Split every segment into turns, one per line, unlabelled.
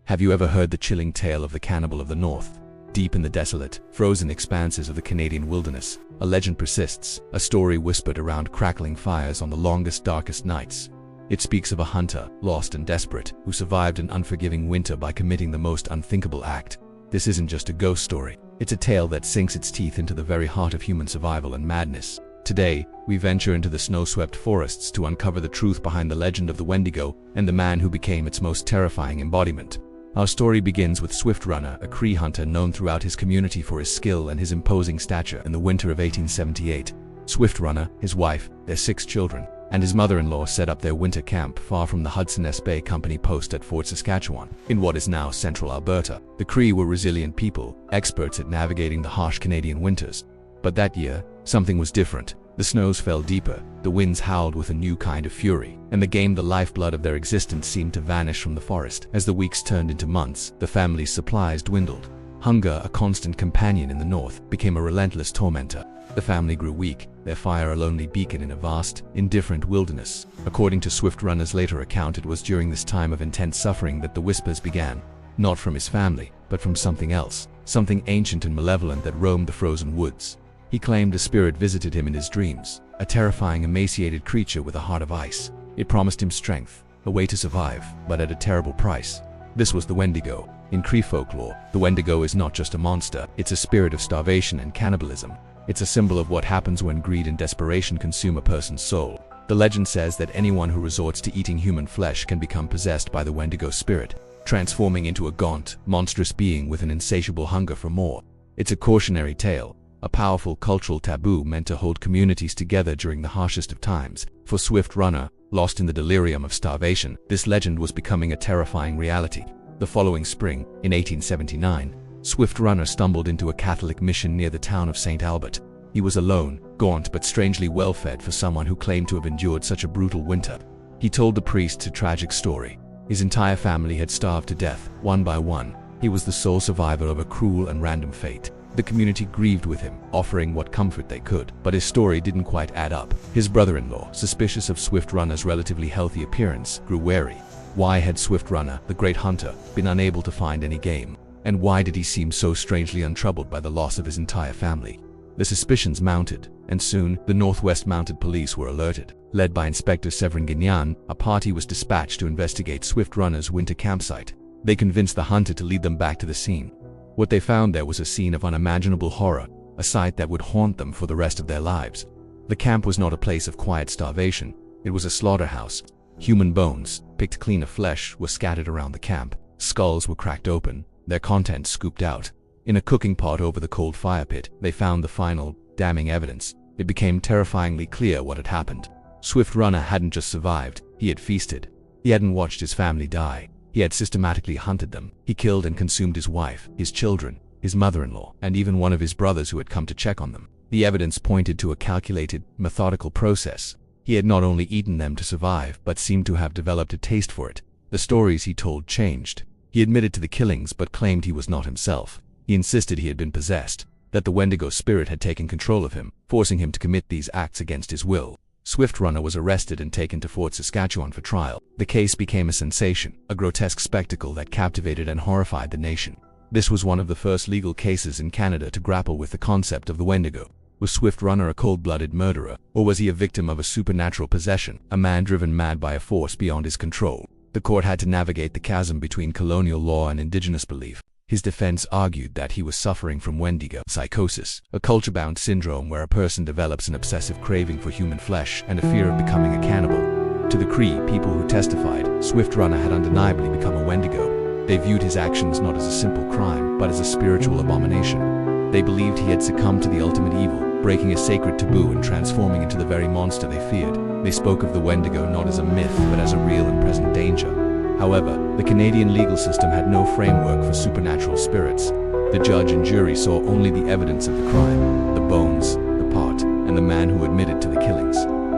Have you ever heard the chilling tale of the cannibal of the north? Deep in the desolate, frozen expanses of the Canadian wilderness, a legend persists, a story whispered around crackling fires on the longest, darkest nights. It speaks of a hunter, lost and desperate, who survived an unforgiving winter by committing the most unthinkable act. This isn't just a ghost story. It's a tale that sinks its teeth into the very heart of human survival and madness. Today, we venture into the snow-swept forests to uncover the truth behind the legend of the Wendigo and the man who became its most terrifying embodiment. Our story begins with Swift Runner, a Cree hunter known throughout his community for his skill and his imposing stature. In the winter of 1878, Swift Runner, his wife, their 6 children, and his mother-in-law set up their winter camp far from the Hudson's Bay Company post at Fort Saskatchewan, in what is now central Alberta. The Cree were resilient people, experts at navigating the harsh Canadian winters. But that year, something was different. The snows fell deeper, the winds howled with a new kind of fury, and the lifeblood of their existence seemed to vanish from the forest. As the weeks turned into months, the family's supplies dwindled. Hunger, a constant companion in the north, became a relentless tormentor. The family grew weak, their fire a lonely beacon in a vast, indifferent wilderness. According to Swift Runner's later account, it was during this time of intense suffering that the whispers began. Not from his family, but from something else, something ancient and malevolent that roamed the frozen woods. He claimed a spirit visited him in his dreams, a terrifying, emaciated creature with a heart of ice. It promised him strength, a way to survive, but at a terrible price. This was the Wendigo. In Cree folklore, the Wendigo is not just a monster, it's a spirit of starvation and cannibalism. It's a symbol of what happens when greed and desperation consume a person's soul. The legend says that anyone who resorts to eating human flesh can become possessed by the Wendigo spirit, transforming into a gaunt, monstrous being with an insatiable hunger for more. It's a cautionary tale, a powerful cultural taboo meant to hold communities together during the harshest of times. For Swift Runner, lost in the delirium of starvation, this legend was becoming a terrifying reality. The following spring, in 1879, Swift Runner stumbled into a Catholic mission near the town of St. Albert. He was alone, gaunt but strangely well-fed for someone who claimed to have endured such a brutal winter. He told the priest a tragic story. His entire family had starved to death, one by one. He was the sole survivor of a cruel and random fate. The community grieved with him, offering what comfort they could, but his story didn't quite add up. His brother-in-law, suspicious of Swift Runner's relatively healthy appearance, grew wary. Why had Swift Runner, the great hunter, been unable to find any game? And why did he seem so strangely untroubled by the loss of his entire family? The suspicions mounted, and soon, the Northwest Mounted Police were alerted. Led by Inspector Severin Gagnon, a party was dispatched to investigate Swift Runner's winter campsite. They convinced the hunter to lead them back to the scene. What they found there was a scene of unimaginable horror, a sight that would haunt them for the rest of their lives. The camp was not a place of quiet starvation, it was a slaughterhouse. Human bones, picked clean of flesh, were scattered around the camp. Skulls were cracked open, their contents scooped out. In a cooking pot over the cold fire pit, they found the final, damning evidence. It became terrifyingly clear what had happened. Swift Runner hadn't just survived, he had feasted. He hadn't watched his family die. He had systematically hunted them. He killed and consumed his wife, his children, his mother-in-law, and even one of his brothers who had come to check on them. The evidence pointed to a calculated, methodical process. He had not only eaten them to survive, but seemed to have developed a taste for it. The stories he told changed. He admitted to the killings but claimed he was not himself. He insisted he had been possessed, that the Wendigo spirit had taken control of him, forcing him to commit these acts against his will. Swift Runner was arrested and taken to Fort Saskatchewan for trial. The case became a sensation, a grotesque spectacle that captivated and horrified the nation. This was one of the first legal cases in Canada to grapple with the concept of the Wendigo. Was Swift Runner a cold-blooded murderer, or was he a victim of a supernatural possession, a man driven mad by a force beyond his control? The court had to navigate the chasm between colonial law and indigenous belief. His defense argued that he was suffering from Wendigo psychosis, a culture-bound syndrome where a person develops an obsessive craving for human flesh and a fear of becoming a cannibal. To the Cree people who testified, Swift Runner had undeniably become a Wendigo. They viewed his actions not as a simple crime, but as a spiritual abomination. They believed he had succumbed to the ultimate evil, breaking a sacred taboo and transforming into the very monster they feared. They spoke of the Wendigo not as a myth, but as a real and present danger. However, the Canadian legal system had no framework for supernatural spirits. The judge and jury saw only the evidence of the crime, the bones, the pot, and the man who admitted to the killings.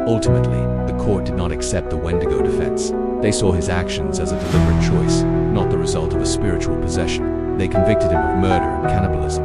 Ultimately, the court did not accept the Wendigo defense. They saw his actions as a deliberate choice, not the result of a spiritual possession. They convicted him of murder and cannibalism.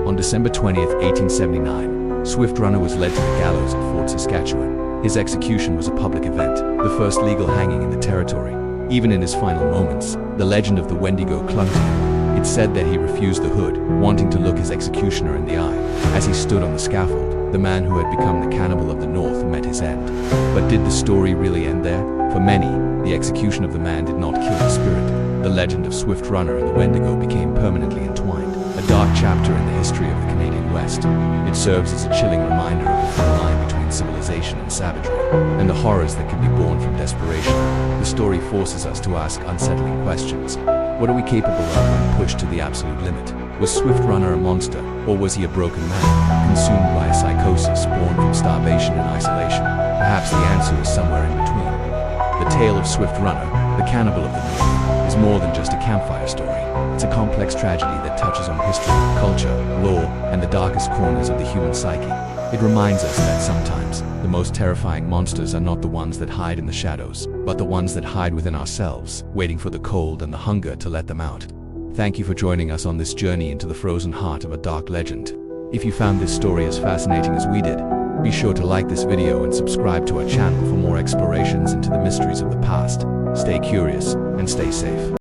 On December 20th, 1879, Swift Runner was led to the gallows at Fort Saskatchewan. His execution was a public event, the first legal hanging in the territory. Even in his final moments, The legend of the Wendigo clung to him. It said that he refused the hood, wanting to look his executioner in the eye. As he stood on the scaffold, the man who had become the cannibal of the north met his end. But did the story really end there? For many, the execution of the man did not kill the spirit. The legend of Swift Runner and the Wendigo became permanently entwined, a dark chapter in the history of the Canadian West. It serves as a chilling reminder of the thin line between civilization and savagery, and the horrors that can be born from desperation. The story forces us to ask unsettling questions. What are we capable of when pushed to the absolute limit? Was Swift Runner a monster, or was he a broken man, consumed by a psychosis born from starvation and isolation? Perhaps the answer is somewhere in between. The tale of Swift Runner, the cannibal of the north, is more than just a campfire story. It's a complex tragedy that touches on history, culture, law, and the darkest corners of the human psyche. It reminds us that sometimes, the most terrifying monsters are not the ones that hide in the shadows, but the ones that hide within ourselves, waiting for the cold and the hunger to let them out. Thank you for joining us on this journey into the frozen heart of a dark legend. If you found this story as fascinating as we did, be sure to like this video and subscribe to our channel for more explorations into the mysteries of the past. Stay curious and stay safe.